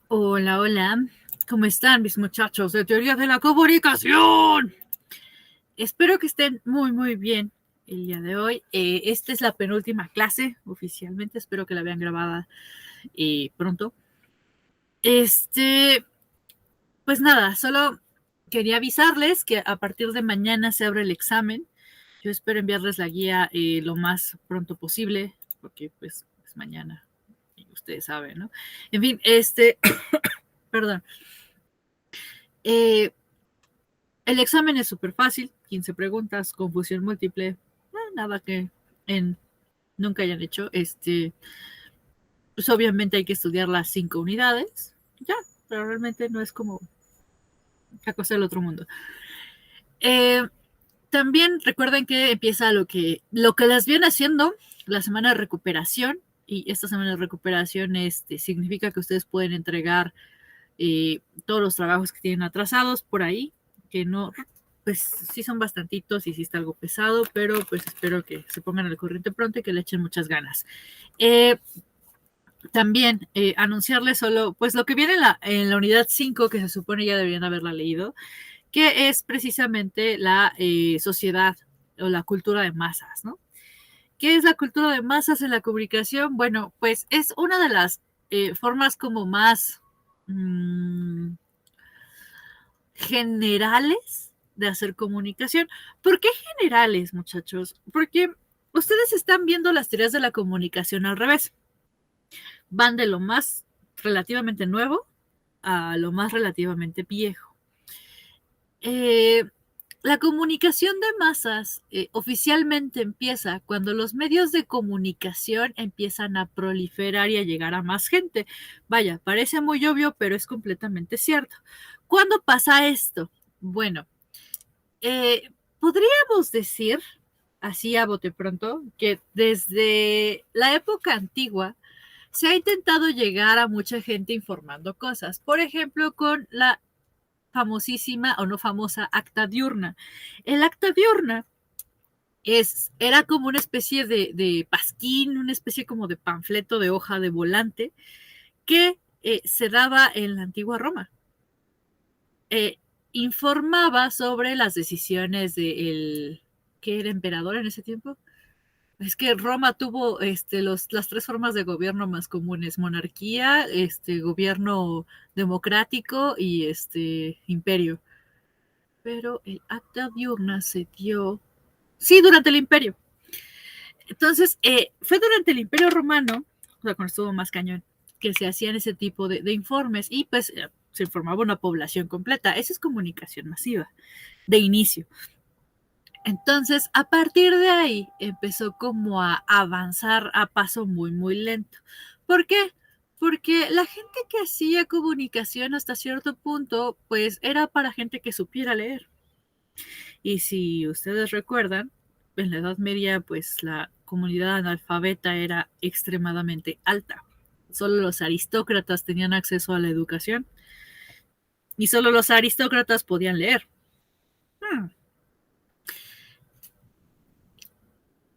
Hola, hola. ¿Cómo están mis muchachos de teoría de la comunicación? Espero que estén muy, muy bien el día de hoy. Esta es la penúltima clase oficialmente. Espero que la vean grabada pronto. Pues nada, solo quería avisarles que a partir de mañana se abre el examen. Yo espero enviarles la guía lo más pronto posible, porque pues es mañana y ustedes saben, ¿no? En fin, perdón. Eh, El examen es súper fácil, 15 preguntas, confusión múltiple, nada que en, nunca hayan hecho. Pues obviamente hay que estudiar las 5 unidades, ya, pero realmente no es como la cosa del otro mundo. Eh, También recuerden que empieza lo que las viene haciendo la semana de recuperación, y esta semana de recuperación significa que ustedes pueden entregar todos los trabajos que tienen atrasados por ahí, que no, pues sí son bastantitos y sí está algo pesado, pero pues espero que se pongan al corriente pronto y que le echen muchas ganas. Eh, También anunciarles solo, pues lo que viene en la unidad 5, que se supone ya deberían haberla leído, que es precisamente la sociedad o la cultura de masas, ¿no? ¿Qué es la cultura de masas en la comunicación? Bueno, pues es una de las formas como más generales de hacer comunicación. ¿Por qué generales, muchachos? Porque ustedes están viendo las teorías de la comunicación al revés. Van de lo más relativamente nuevo a lo más relativamente viejo. Eh, la comunicación de masas oficialmente empieza cuando los medios de comunicación empiezan a proliferar y a llegar a más gente. Vaya, parece muy obvio, pero es completamente cierto. ¿Cuándo pasa esto? Bueno, podríamos decir, así a bote pronto, que desde la época antigua se ha intentado llegar a mucha gente informando cosas. Por ejemplo, con la famosísima o no famosa acta diurna. El acta diurna era como una especie de pasquín, una especie como de panfleto de hoja de volante que se daba en la antigua Roma. Eh, Informaba sobre las decisiones del que era emperador en ese tiempo. Es que Roma tuvo las tres formas de gobierno más comunes: monarquía, gobierno democrático y imperio. Pero el acta diurna se dio, sí, durante el imperio. Entonces, fue durante el imperio romano, o sea, cuando estuvo más cañón, que se hacían ese tipo de informes y pues se informaba una población completa. Esa es comunicación masiva, de inicio. Entonces, a partir de ahí, empezó como a avanzar a paso muy, muy lento. ¿Por qué? Porque la gente que hacía comunicación hasta cierto punto, pues era para gente que supiera leer. Y si ustedes recuerdan, en la Edad Media, pues la comunidad analfabeta era extremadamente alta. Solo los aristócratas tenían acceso a la educación y solo los aristócratas podían leer. Hmm.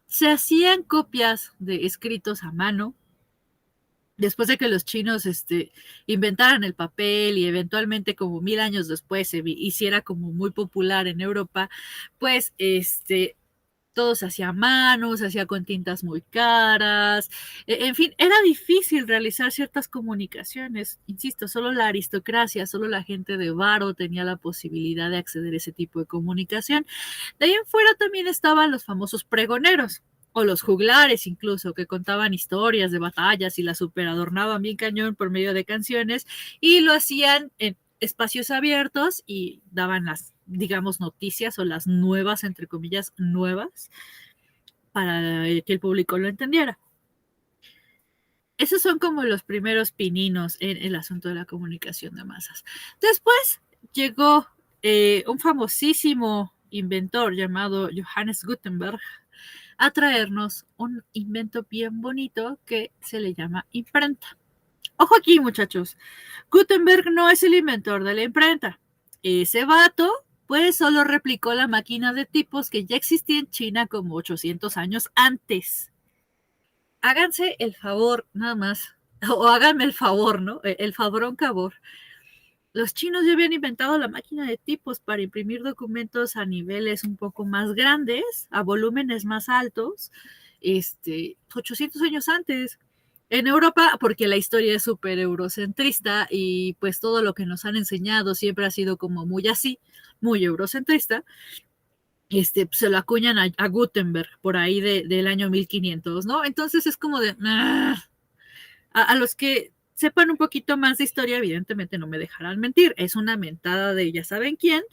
Se hacían copias de escritos a mano. Después de que los chinos inventaran el papel y eventualmente como 1000 años después se hiciera como muy popular en Europa, pues todo se hacía a mano, se hacía con tintas muy caras, en fin, era difícil realizar ciertas comunicaciones. Insisto, solo la aristocracia, solo la gente de varo tenía la posibilidad de acceder a ese tipo de comunicación. De ahí en fuera también estaban los famosos pregoneros, o los juglares incluso, que contaban historias de batallas y las superadornaban bien cañón por medio de canciones, y lo hacían en espacios abiertos y daban las, digamos, noticias o las nuevas, entre comillas, nuevas, para que el público lo entendiera. Esos son como los primeros pininos en el asunto de la comunicación de masas. Después llegó un famosísimo inventor llamado Johannes Gutenberg a traernos un invento bien bonito que se le llama imprenta. Ojo aquí, muchachos. Gutenberg no es el inventor de la imprenta. Ese vato, pues solo replicó la máquina de tipos que ya existía en China como 800 años antes. Háganse el favor, nada más. o háganme el favor, ¿no? El favorón cabor. Los chinos ya habían inventado la máquina de tipos para imprimir documentos a niveles un poco más grandes, a volúmenes más altos, 800 años antes. En Europa, porque la historia es súper eurocentrista y pues todo lo que nos han enseñado siempre ha sido como muy así, muy eurocentrista, se lo acuñan a Gutenberg por ahí del año 1500, ¿no? Entonces es como de, a los que sepan un poquito más de historia, evidentemente no me dejarán mentir. Es una mentada de ya saben quién,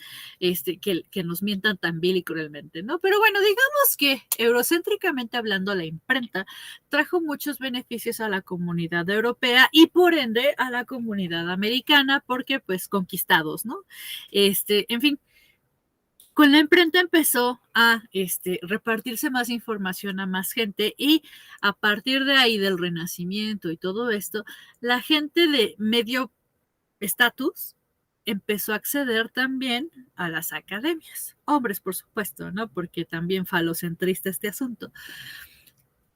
que nos mientan tan vil y cruelmente, ¿no? Pero bueno, digamos que eurocéntricamente hablando, la imprenta trajo muchos beneficios a la comunidad europea y por ende a la comunidad americana, porque pues conquistados, ¿no? En fin, con la imprenta empezó a repartirse más información a más gente y a partir de ahí del Renacimiento y todo esto, la gente de medio estatus empezó a acceder también a las academias. Hombres, por supuesto, ¿no? Porque también falocentrista este asunto.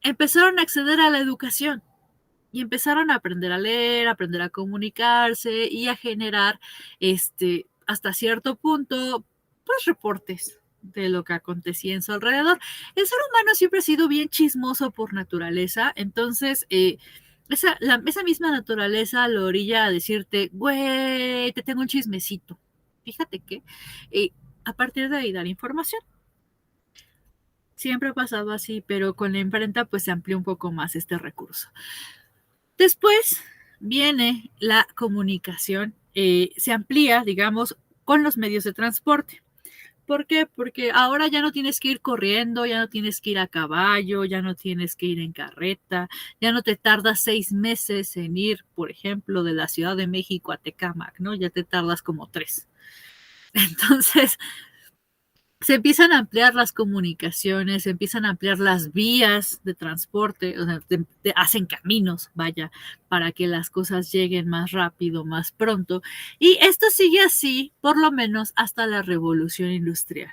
Empezaron a acceder a la educación y empezaron a aprender a leer, a aprender a comunicarse y a generar, hasta cierto punto, pues reportes de lo que acontecía en su alrededor. El ser humano siempre ha sido bien chismoso por naturaleza, entonces esa misma naturaleza lo orilla a decirte, güey, te tengo un chismecito. Fíjate que a partir de ahí dar información. Siempre ha pasado así, pero con la imprenta pues se amplió un poco más este recurso. Después viene la comunicación, se amplía, digamos, con los medios de transporte. ¿Por qué? Porque ahora ya no tienes que ir corriendo, ya no tienes que ir a caballo, ya no tienes que ir en carreta, ya no te tardas 6 meses en ir, por ejemplo, de la Ciudad de México a Tecámac, ¿no? Ya te tardas como 3. Entonces, se empiezan a ampliar las comunicaciones, se empiezan a ampliar las vías de transporte, o sea, hacen caminos, vaya, para que las cosas lleguen más rápido, más pronto. Y esto sigue así, por lo menos, hasta la revolución industrial.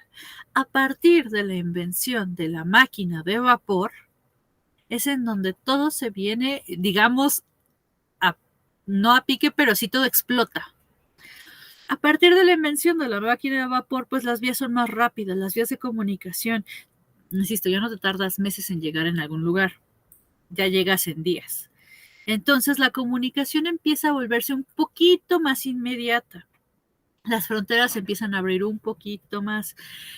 A partir de la invención de la máquina de vapor, es en donde todo se viene, digamos, a, no a pique, pero sí todo explota. A partir de la invención de la máquina de vapor, pues las vías son más rápidas, las vías de comunicación. Insisto, ya no te tardas meses en llegar en algún lugar, ya llegas en días. Entonces la comunicación empieza a volverse un poquito más inmediata. Las fronteras se empiezan a abrir un poquito más.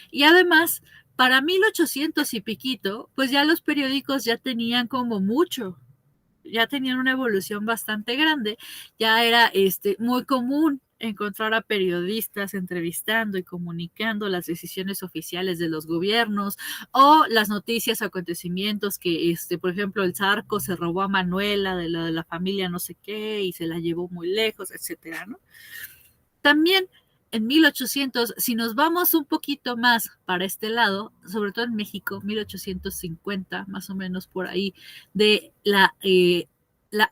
Y además, para 1800 y piquito, pues ya los periódicos ya tenían como mucho, ya tenían una evolución bastante grande, ya era muy común encontrar a periodistas entrevistando y comunicando las decisiones oficiales de los gobiernos o las noticias, acontecimientos que, por ejemplo, el Zarco se robó a Manuela de la familia no sé qué y se la llevó muy lejos, etcétera, ¿no? También en 1800, si nos vamos un poquito más para este lado, sobre todo en México, 1850, más o menos por ahí, de la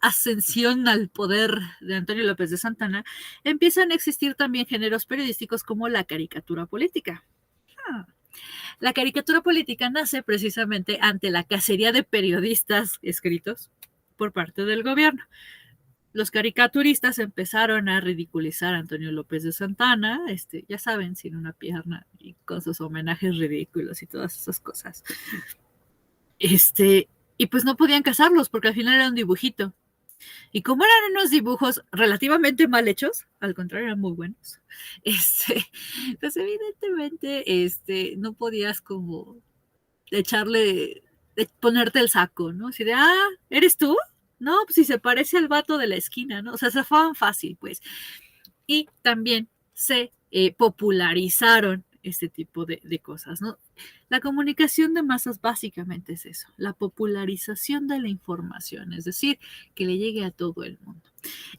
ascensión al poder de Antonio López de Santana, empiezan a existir también géneros periodísticos como la caricatura política. La caricatura política nace precisamente ante la cacería de periodistas escritos por parte del gobierno. Los caricaturistas empezaron a ridiculizar a Antonio López de Santana, ya saben, sin una pierna y con sus homenajes ridículos y todas esas cosas. Y pues no podían casarlos porque al final era un dibujito. Y como eran unos dibujos relativamente mal hechos, al contrario, eran muy buenos, pues evidentemente, no podías como echarle, ponerte el saco, ¿no? Así de, ¿eres tú? No, pues si se parece al vato de la esquina, ¿no? O sea, se fueron fácil, pues. Y también se popularizaron este tipo de cosas, ¿no? La comunicación de masas básicamente es eso, la popularización de la información, es decir, que le llegue a todo el mundo.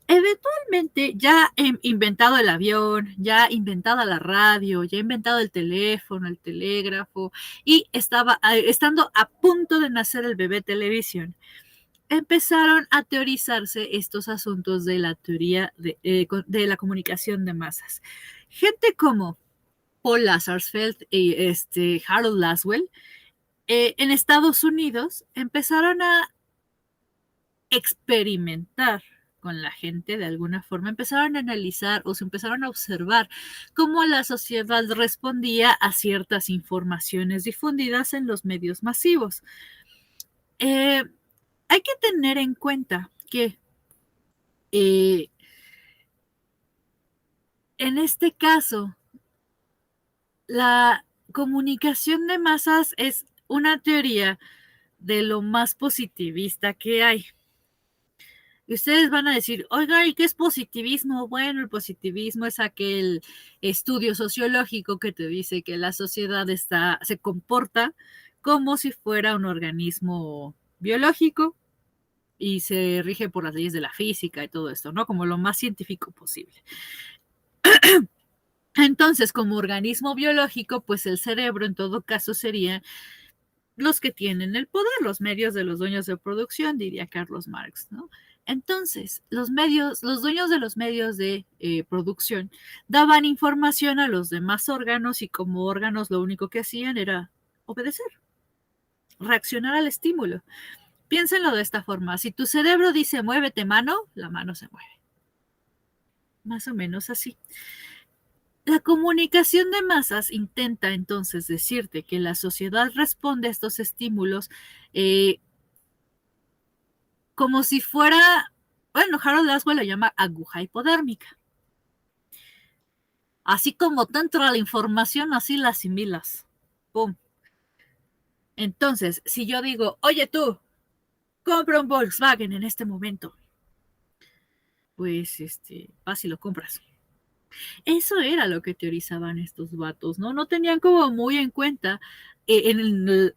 Eventualmente ya inventado el avión, ya inventada la radio, ya inventado el teléfono, el telégrafo, y estando a punto de nacer el bebé televisión, empezaron a teorizarse estos asuntos de la teoría de la comunicación de masas. Gente como Paul Lazarsfeld y Harold Laswell en Estados Unidos empezaron a experimentar con la gente de alguna forma, empezaron a analizar o se empezaron a observar cómo la sociedad respondía a ciertas informaciones difundidas en los medios masivos. Hay que tener en cuenta que en este caso, la comunicación de masas es una teoría de lo más positivista que hay. Y ustedes van a decir, oiga, ¿y qué es positivismo? Bueno, el positivismo es aquel estudio sociológico que te dice que la sociedad se comporta como si fuera un organismo biológico y se rige por las leyes de la física y todo esto, ¿no? Como lo más científico posible. Entonces, como organismo biológico, pues el cerebro en todo caso sería los que tienen el poder, los medios de los dueños de producción, diría Carlos Marx, ¿no? Entonces, los dueños de los medios de producción daban información a los demás órganos y como órganos lo único que hacían era obedecer, reaccionar al estímulo. Piénsenlo de esta forma, si tu cerebro dice muévete mano, la mano se mueve. Más o menos así. La comunicación de masas intenta entonces decirte que la sociedad responde a estos estímulos como si fuera, bueno, Harold Laswell lo llama aguja hipodérmica. Así como te entra la información, así la asimilas. ¡Pum! Entonces, si yo digo, oye tú, compra un Volkswagen en este momento, pues vas y lo compras. Eso era lo que teorizaban estos vatos, ¿no? No tenían como muy en cuenta en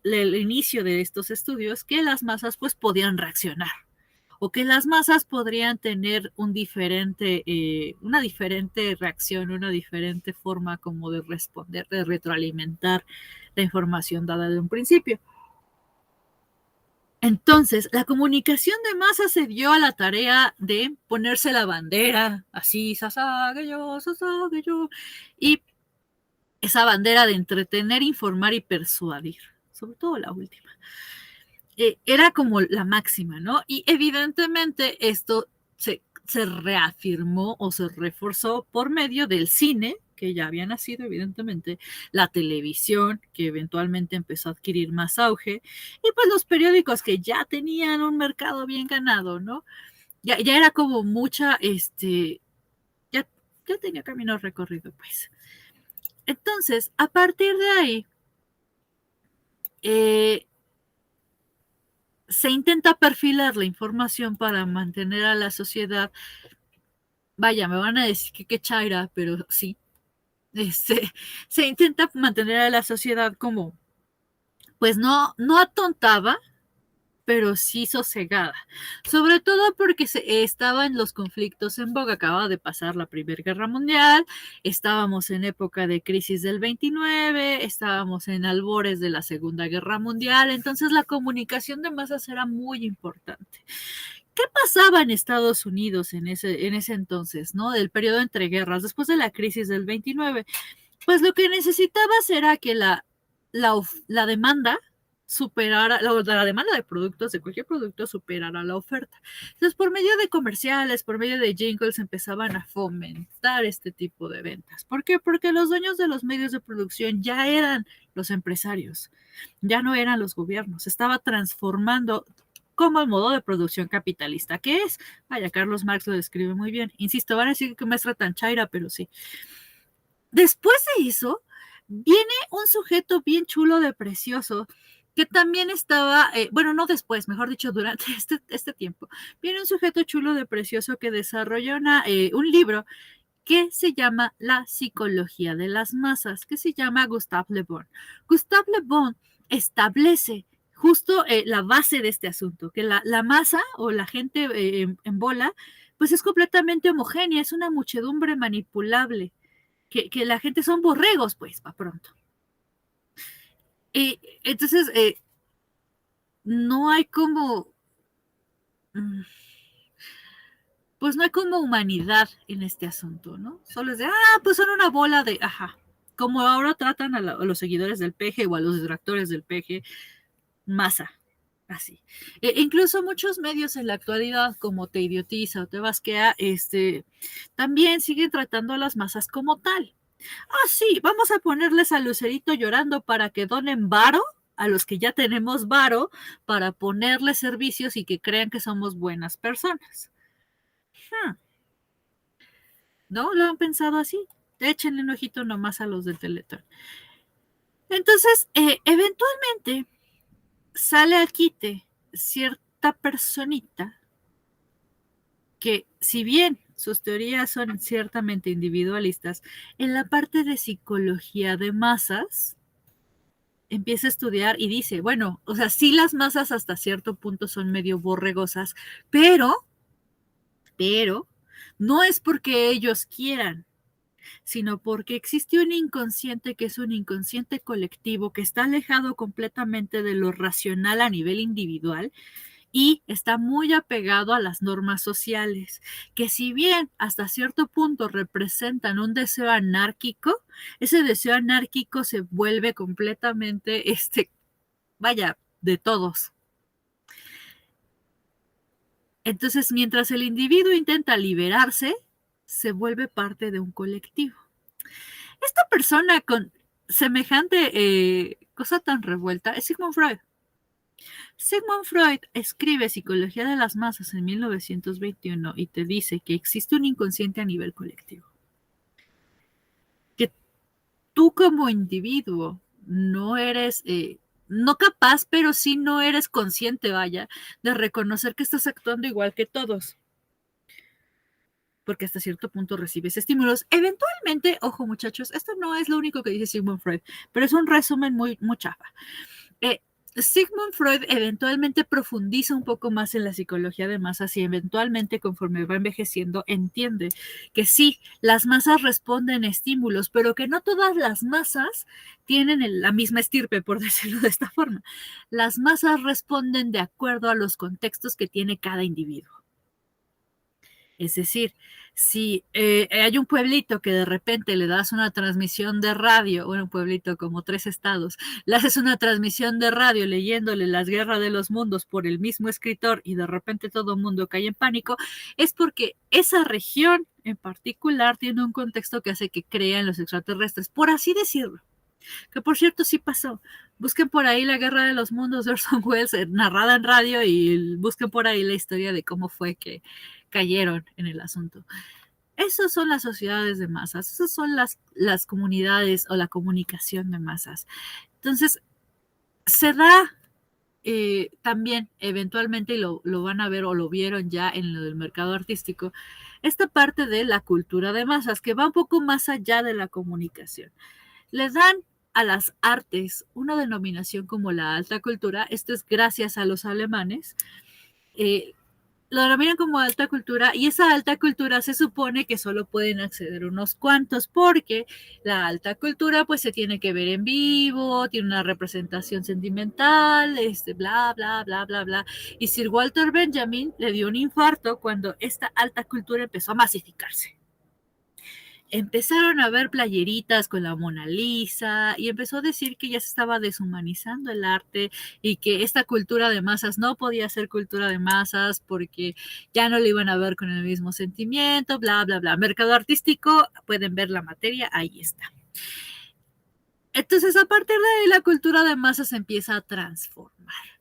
el inicio de estos estudios que las masas pues podían reaccionar o que las masas podrían tener una diferente reacción, una diferente forma como de responder, de retroalimentar la información dada de un principio. Entonces, la comunicación de masa se dio a la tarea de ponerse la bandera, así, Sasageyo, y esa bandera de entretener, informar y persuadir, sobre todo la última. Era como la máxima, ¿no? Y evidentemente esto se reafirmó o se reforzó por medio del cine, que ya había nacido, evidentemente, la televisión, que eventualmente empezó a adquirir más auge, y pues los periódicos que ya tenían un mercado bien ganado, ¿no? Ya era como mucha, ya tenía camino recorrido, pues. Entonces, a partir de ahí, se intenta perfilar la información para mantener a la sociedad. Vaya, me van a decir que qué chaira, pero sí. Se intenta mantener a la sociedad como, pues no atontaba, pero sí sosegada. Sobre todo porque estaban los conflictos en boga. Acababa de pasar la Primera Guerra Mundial, estábamos en época de crisis del 29, estábamos en albores de la Segunda Guerra Mundial, entonces la comunicación de masas era muy importante. ¿Qué pasaba en Estados Unidos en ese entonces, ¿no? Del periodo entre guerras, después de la crisis del 29? Pues lo que necesitabas era que la demanda superara, la demanda de productos, de cualquier producto, superara la oferta. Entonces, por medio de comerciales, por medio de jingles, empezaban a fomentar este tipo de ventas. ¿Por qué? Porque los dueños de los medios de producción ya eran los empresarios, ya no eran los gobiernos. Estaba transformando como el modo de producción capitalista que es. Vaya, Carlos Marx lo describe muy bien. Insisto, van a decir que maestra tan chaira, pero sí. Después de eso, viene un sujeto bien chulo de precioso, que también estaba, bueno, no después, mejor dicho, durante este tiempo, viene un sujeto chulo de precioso que desarrolla un libro que se llama La psicología de las masas, que se llama Gustave Le Bon. Gustave Le Bon establece justo la base de este asunto, que la masa o la gente en bola, pues es completamente homogénea, es una muchedumbre manipulable, que la gente son borregos, pues, para pronto. Entonces, no hay como, pues no hay como humanidad en este asunto, ¿no? Solo es de, pues son una bola de, ajá, como ahora tratan a los seguidores del PG o a los detractores del PG, masa. Así. Incluso muchos medios en la actualidad, como Te Idiotiza o Te Basquea, también siguen tratando a las masas como tal. Ah, sí, vamos a ponerles a Lucerito llorando para que donen varo a los que ya tenemos varo para ponerles servicios y que crean que somos buenas personas. ¿No? ¿Lo han pensado así? Échenle un ojito nomás a los del Teletón. Entonces, eventualmente sale al quite cierta personita que, si bien sus teorías son ciertamente individualistas, en la parte de psicología de masas empieza a estudiar y dice, bueno, o sea, sí las masas hasta cierto punto son medio borregosas, pero no es porque ellos quieran, sino porque existe un inconsciente que es un inconsciente colectivo que está alejado completamente de lo racional a nivel individual y está muy apegado a las normas sociales, que si bien hasta cierto punto representan un deseo anárquico, ese deseo anárquico se vuelve completamente, vaya, de todos. Entonces, mientras el individuo intenta liberarse, se vuelve parte de un colectivo. Esta persona con semejante cosa tan revuelta es Sigmund Freud. Sigmund Freud escribe Psicología de las Masas en 1921 y te dice que existe un inconsciente a nivel colectivo. Que tú como individuo no eres, no capaz, pero sí no eres consciente, vaya, de reconocer que estás actuando igual que todos. Porque hasta cierto punto recibes estímulos. Eventualmente, ojo muchachos, esto no es lo único que dice Sigmund Freud, pero es un resumen muy chafa. Sigmund Freud eventualmente profundiza un poco más en la psicología de masas y eventualmente conforme va envejeciendo entiende que sí, las masas responden a estímulos, pero que no todas las masas tienen la misma estirpe, por decirlo de esta forma. Las masas responden de acuerdo a los contextos que tiene cada individuo. Es decir, si hay un pueblito que de repente le das una transmisión de radio, bueno, un pueblito como 3 estados, le haces una transmisión de radio leyéndole Las Guerras de los Mundos por el mismo escritor y de repente todo el mundo cae en pánico, es porque esa región en particular tiene un contexto que hace que crean los extraterrestres, por así decirlo. Que por cierto sí pasó. Busquen por ahí La Guerra de los Mundos de Orson Welles narrada en radio y busquen por ahí la historia de cómo fue que cayeron en el asunto. Esas son las sociedades de masas, esas son las comunidades o la comunicación de masas. Entonces, se da también eventualmente, y lo van a ver o lo vieron ya en lo del mercado artístico, esta parte de la cultura de masas que va un poco más allá de la comunicación. Le dan a las artes una denominación como la alta cultura, esto es gracias a los alemanes, lo denominan como alta cultura y esa alta cultura se supone que solo pueden acceder unos cuantos porque la alta cultura pues se tiene que ver en vivo, tiene una representación sentimental, bla, bla, bla, bla, bla. Y Sir Walter Benjamin le dio un infarto cuando esta alta cultura empezó a masificarse. Empezaron a ver playeritas con la Mona Lisa y empezó a decir que ya se estaba deshumanizando el arte y que esta cultura de masas no podía ser cultura de masas porque ya no le iban a ver con el mismo sentimiento, bla, bla, bla. Mercado artístico, pueden ver la materia, ahí está. Entonces, a partir de ahí, la cultura de masas se empieza a transformar.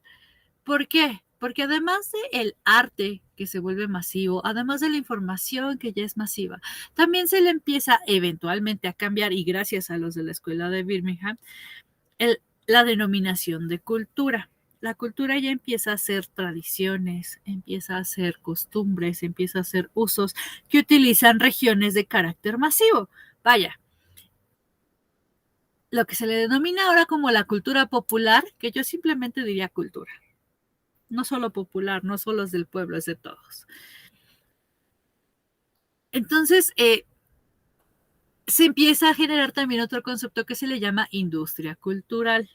¿Por qué? Porque además del arte que se vuelve masivo, además de la información que ya es masiva, también se le empieza eventualmente a cambiar, y gracias a los de la escuela de Birmingham, la denominación de cultura. La cultura ya empieza a ser tradiciones, empieza a ser costumbres, empieza a ser usos que utilizan regiones de carácter masivo. Vaya, lo que se le denomina ahora como la cultura popular, que yo simplemente diría cultura. No solo popular, no solo es del pueblo, es de todos. Entonces, se empieza a generar también otro concepto que se le llama industria cultural.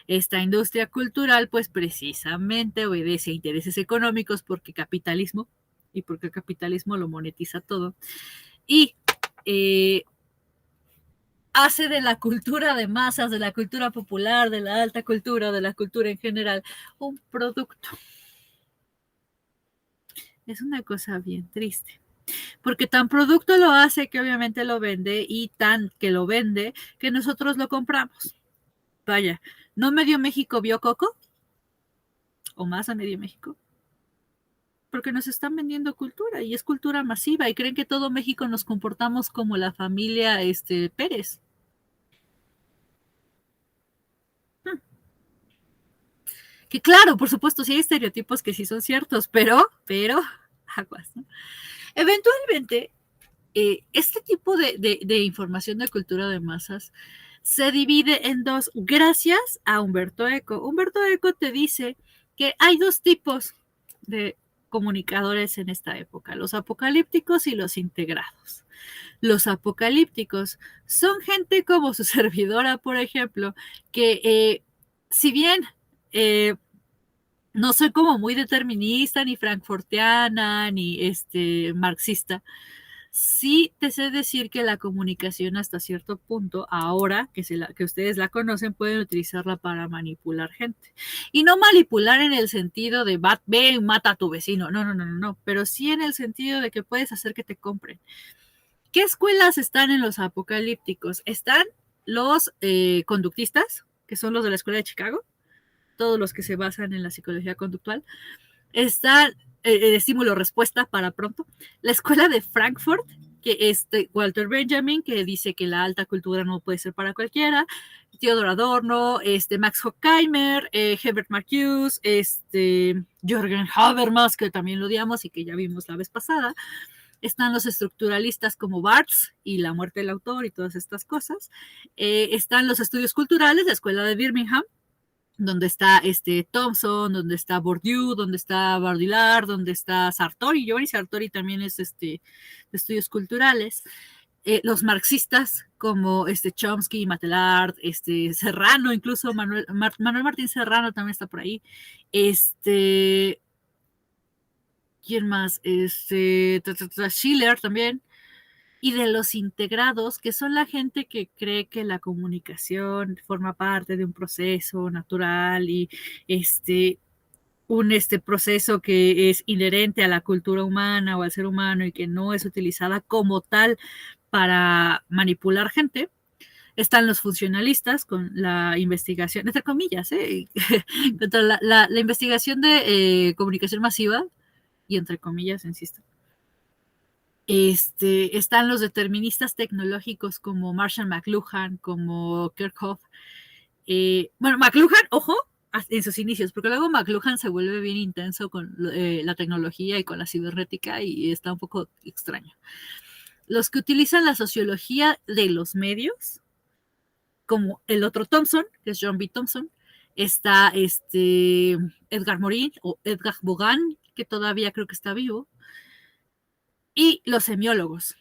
Esta industria cultural, pues precisamente obedece a intereses económicos porque capitalismo, y porque el capitalismo lo monetiza todo. Y hace de la cultura de masas, de la cultura popular, de la alta cultura, de la cultura en general, un producto. Es una cosa bien triste. Porque tan producto lo hace que obviamente lo vende y tan que lo vende que nosotros lo compramos. Vaya, ¿no medio México vio Coco? ¿O más a medio México? Porque nos están vendiendo cultura y es cultura masiva y creen que todo México nos comportamos como la familia Pérez. Que claro, por supuesto, sí hay estereotipos que sí son ciertos, pero, aguas, ¿no? Eventualmente, este tipo de información de cultura de masas se divide en dos, gracias a Humberto Eco. Humberto Eco te dice que hay dos tipos de comunicadores en esta época, los apocalípticos y los integrados. Los apocalípticos son gente como su servidora, por ejemplo, que si bien no soy como muy determinista, ni frankfurtiana, ni marxista, sí te sé decir que la comunicación hasta cierto punto, ahora que ustedes la conocen, pueden utilizarla para manipular gente. Y no manipular en el sentido de ve, mata a tu vecino, no, pero sí en el sentido de que puedes hacer que te compren. ¿Qué escuelas están en los apocalípticos? Están los conductistas, que son los de la escuela de Chicago, todos los que se basan en la psicología conductual. Está el estímulo-respuesta para pronto. La escuela de Frankfurt, que es de Walter Benjamin, que dice que la alta cultura no puede ser para cualquiera. Theodor Adorno, Max Horkheimer, Herbert Marcuse, Jürgen Habermas, que también lo odiamos y que ya vimos la vez pasada. Están los estructuralistas como Barthes y la muerte del autor y todas estas cosas. Están los estudios culturales, la escuela de Birmingham, donde está Thompson, donde está Bourdieu, donde está Baudrillard, donde está Sartori. Giovanni Sartori también es de estudios culturales. Los marxistas como Chomsky, Matelard, Serrano, incluso Manuel Martín Serrano también está por ahí. ¿Quién más? Schiller también. Y de los integrados, que son la gente que cree que la comunicación forma parte de un proceso natural y un proceso que es inherente a la cultura humana o al ser humano y que no es utilizada como tal para manipular gente. Están los funcionalistas con la investigación, entre comillas, contra la investigación de comunicación masiva, y entre comillas, insisto. Están los deterministas tecnológicos como Marshall McLuhan, como Kirchhoff. Bueno, McLuhan, ojo, en sus inicios, porque luego McLuhan se vuelve bien intenso con la tecnología y con la cibernética y está un poco extraño. Los que utilizan la sociología de los medios, como el otro Thompson, que es John B. Thompson, está Edgar Morin o Edgar Vaughan, que todavía creo que está vivo, y los semiólogos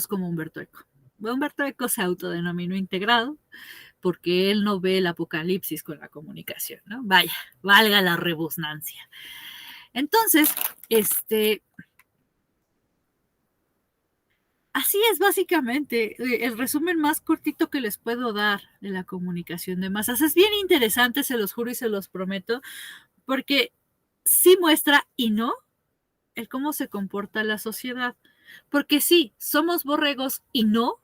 como Humberto Eco. Humberto Eco se autodenominó integrado porque él no ve el apocalipsis con la comunicación, ¿no? Vaya, valga la rebusnancia. Entonces, así es básicamente el resumen más cortito que les puedo dar de la comunicación de masas. Es bien interesante, se los juro y se los prometo, porque sí muestra y no el cómo se comporta la sociedad. Porque sí, somos borregos y no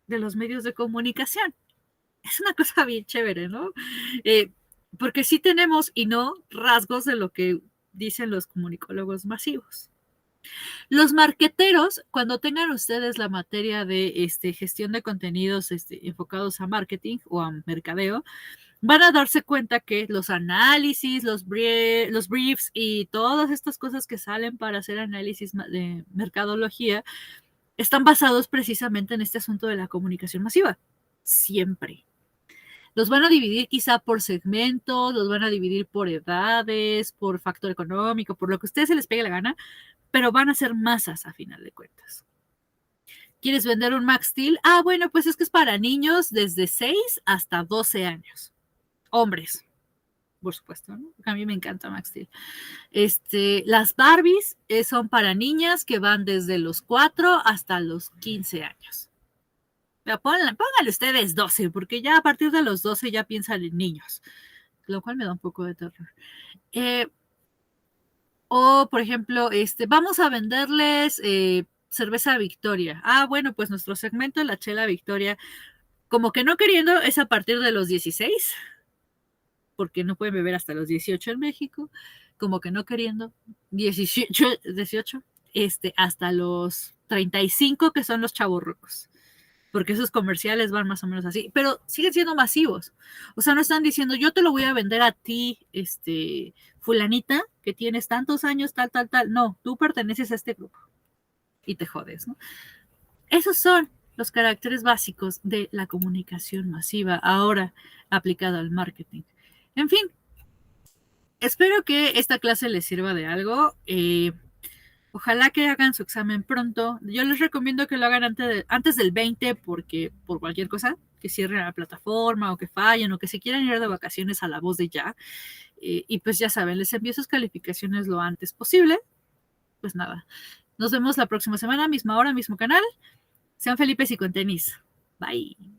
de los medios de comunicación. Es una cosa bien chévere, ¿no? Porque sí tenemos y no rasgos de lo que dicen los comunicólogos masivos. Los marqueteros, cuando tengan ustedes la materia de gestión de contenidos enfocados a marketing o a mercadeo, van a darse cuenta que los análisis, los briefs y todas estas cosas que salen para hacer análisis de mercadología están basados precisamente en este asunto de la comunicación masiva. Siempre. Los van a dividir quizá por segmentos, los van a dividir por edades, por factor económico, por lo que a ustedes se les pegue la gana, pero van a ser masas a final de cuentas. ¿Quieres vender un Max Steel? Ah, bueno, pues es que es para niños desde 6 hasta 12 años. Hombres, por supuesto, ¿no? A mí me encanta Max Steel. Las Barbies son para niñas que van desde los 4 hasta los 15 años. Póngale ustedes 12, porque ya a partir de los 12 ya piensan en niños, lo cual me da un poco de terror. O, por ejemplo, vamos a venderles cerveza Victoria. Ah, bueno, pues nuestro segmento de la chela Victoria, como que no queriendo, es a partir de los 16, porque no pueden beber hasta los 18 en México, como que no queriendo, 18, hasta los 35, que son los chavorrucos, porque esos comerciales van más o menos así, pero siguen siendo masivos. O sea, no están diciendo, yo te lo voy a vender a ti, fulanita, que tienes tantos años, tal, tal, tal. No, tú perteneces a este grupo y te jodes, ¿no? Esos son los caracteres básicos de la comunicación masiva, ahora aplicada al marketing. En fin, espero que esta clase les sirva de algo. Ojalá que hagan su examen pronto. Yo les recomiendo que lo hagan antes del 20, porque por cualquier cosa, que cierren la plataforma o que fallen o que se quieran ir de vacaciones a la voz de ya. Y pues ya saben, les envío sus calificaciones lo antes posible. Pues nada, nos vemos la próxima semana, misma hora, mismo canal. Sean felices y con tenis. Bye.